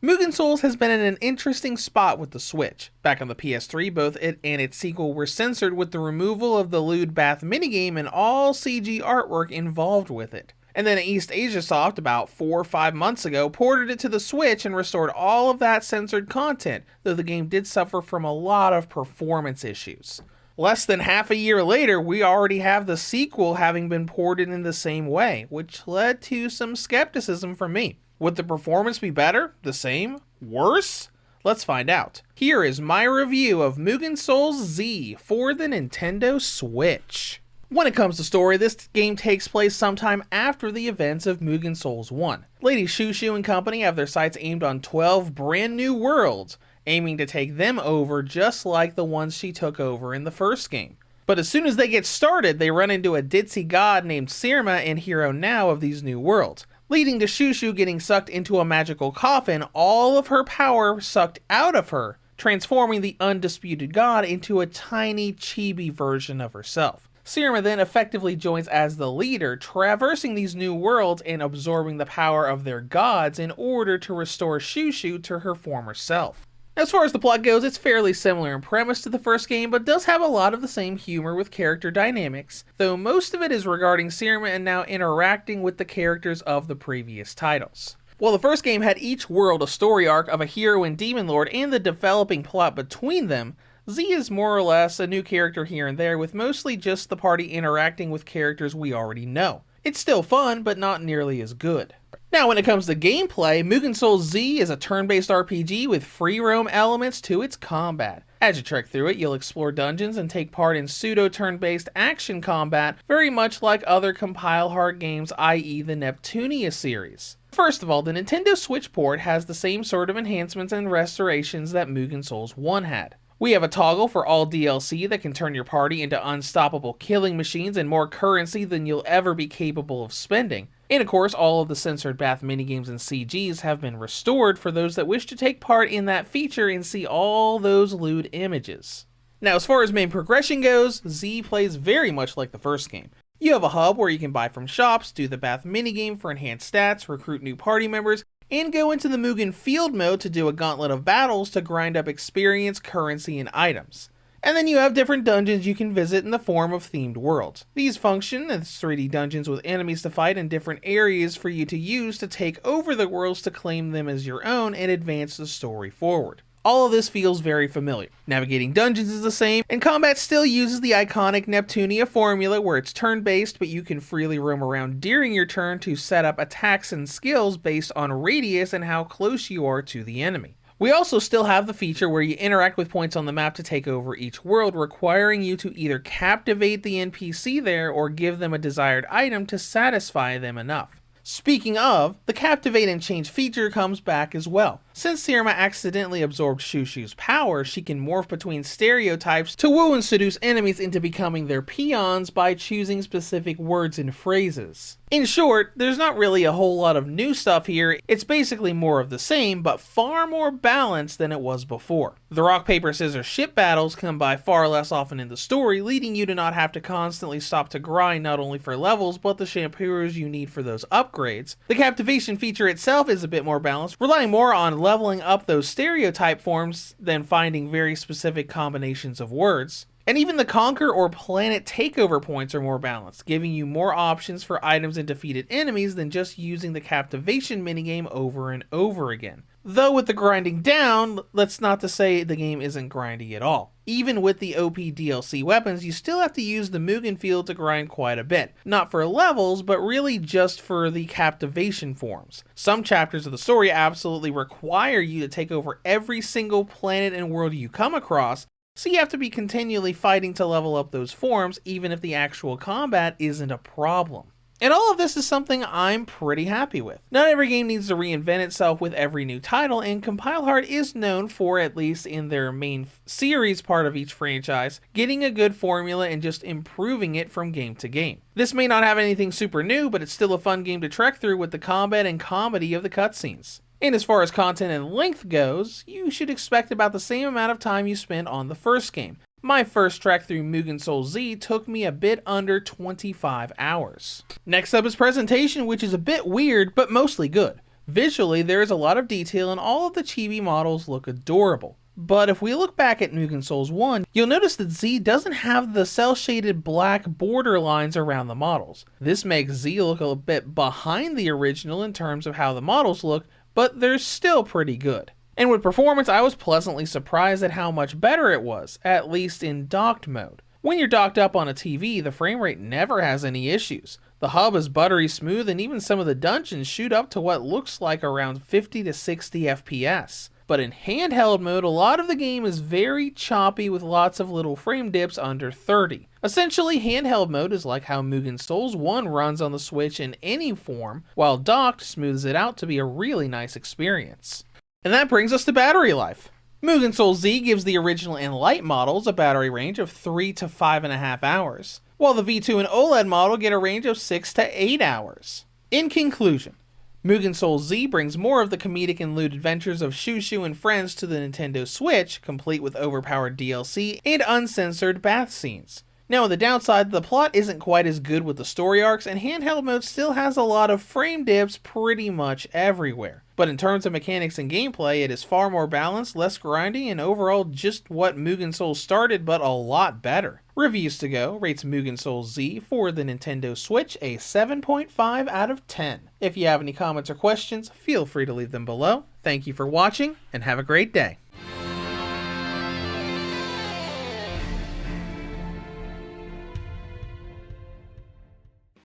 Mugen Souls has been in an interesting spot with the Switch. Back on the PS3, both it and its sequel were censored with the removal of the lewd bath minigame and all CG artwork involved with it. And then East Asia Soft, about 4 or 5 months ago, ported it to the Switch and restored all of that censored content, though the game did suffer from a lot of performance issues. Less than half a year later, we already have the sequel having been ported in the same way, which led to some skepticism from me. Would the performance be better? The same? Worse? Let's find out. Here is my review of Mugen Souls Z for the Nintendo Switch. When it comes to story, this game takes place sometime after the events of Mugen Souls 1. Lady Shushu and company have their sights aimed on 12 brand new worlds, aiming to take them over just like the ones she took over in the first game. But as soon as they get started, they run into a ditzy god named Sirma and hero now of these new worlds, leading to Shushu getting sucked into a magical coffin, all of her power sucked out of her, transforming the undisputed god into a tiny chibi version of herself. Sirma then effectively joins as the leader, traversing these new worlds and absorbing the power of their gods in order to restore Shushu to her former self. As far as the plot goes, it's fairly similar in premise to the first game, but does have a lot of the same humor with character dynamics, though most of it is regarding Sirma and now interacting with the characters of the previous titles. While the first game had each world a story arc of a hero and demon lord and the developing plot between them, Z is more or less a new character here and there, with mostly just the party interacting with characters we already know. It's still fun, but not nearly as good. Now when it comes to gameplay, Mugen Souls Z is a turn-based RPG with free roam elements to its combat. As you trek through it, you'll explore dungeons and take part in pseudo-turn-based action combat, very much like other compile-hard games, i.e. the Neptunia series. First of all, the Nintendo Switch port has the same sort of enhancements and restorations that Mugen Souls 1 had. We have a toggle for all DLC that can turn your party into unstoppable killing machines and more currency than you'll ever be capable of spending. And of course, all of the censored bath minigames and CGs have been restored for those that wish to take part in that feature and see all those lewd images. Now, as far as main progression goes, Z plays very much like the first game. You have a hub where you can buy from shops, do the bath minigame for enhanced stats, recruit new party members, and go into the Mugen field mode to do a gauntlet of battles to grind up experience, currency, and items. And then you have different dungeons you can visit in the form of themed worlds. These function as 3D dungeons with enemies to fight and different areas for you to use to take over the worlds to claim them as your own and advance the story forward. All of this feels very familiar. Navigating dungeons is the same, and combat still uses the iconic Neptunia formula where it's turn-based, but you can freely roam around during your turn to set up attacks and skills based on radius and how close you are to the enemy. We also still have the feature where you interact with points on the map to take over each world, requiring you to either captivate the NPC there or give them a desired item to satisfy them enough. Speaking of, the Captivate and Change feature comes back as well. Since Sirma accidentally absorbed Shushu's power, she can morph between stereotypes to woo and seduce enemies into becoming their peons by choosing specific words and phrases. In short, there's not really a whole lot of new stuff here, it's basically more of the same, but far more balanced than it was before. The rock, paper, scissors ship battles come by far less often in the story, leading you to not have to constantly stop to grind not only for levels, but the shampoos you need for those upgrades. The Captivation feature itself is a bit more balanced, relying more on leveling up those stereotype forms than finding very specific combinations of words. And even the Conquer or Planet Takeover points are more balanced, giving you more options for items and defeated enemies than just using the Captivation minigame over and over again. Though with the grinding down, that's not to say the game isn't grindy at all. Even with the OP DLC weapons, you still have to use the Mugen field to grind quite a bit. Not for levels, but really just for the Captivation forms. Some chapters of the story absolutely require you to take over every single planet and world you come across, so you have to be continually fighting to level up those forms, even if the actual combat isn't a problem. And all of this is something I'm pretty happy with. Not every game needs to reinvent itself with every new title, and CompileHard is known for, at least in their main series part of each franchise, getting a good formula and just improving it from game to game. This may not have anything super new, but it's still a fun game to trek through with the combat and comedy of the cutscenes. And as far as content and length goes, you should expect about the same amount of time you spent on the first game. My first trek through Mugen Souls Z took me a bit under 25 hours. Next up is presentation, which is a bit weird, but mostly good. Visually, there is a lot of detail and all of the chibi models look adorable. But if we look back at Mugen Souls 1, you'll notice that Z doesn't have the cel-shaded black border lines around the models. This makes Z look a bit behind the original in terms of how the models look, but they're still pretty good. And with performance, I was pleasantly surprised at how much better it was, at least in docked mode. When you're docked up on a TV, the frame rate never has any issues. The hub is buttery smooth and even some of the dungeons shoot up to what looks like around 50 to 60 FPS. But in handheld mode, a lot of the game is very choppy with lots of little frame dips under 30. Essentially, handheld mode is like how Mugen Souls 1 runs on the Switch in any form, while docked smooths it out to be a really nice experience. And that brings us to battery life. Mugen Souls Z gives the original and light models a battery range of 3 to 5.5 hours, while the V2 and OLED model get a range of 6 to 8 hours. In conclusion, Mugen Souls Z brings more of the comedic and lewd adventures of Shushu and friends to the Nintendo Switch, complete with overpowered DLC and uncensored bath scenes. Now, on the downside, the plot isn't quite as good with the story arcs, and handheld mode still has a lot of frame dips pretty much everywhere. But in terms of mechanics and gameplay, it is far more balanced, less grindy, and overall just what Mugen Souls started, but a lot better. Reviews to Go rates Mugen Souls Z for the Nintendo Switch a 7.5 out of 10. If you have any comments or questions, feel free to leave them below. Thank you for watching, and have a great day.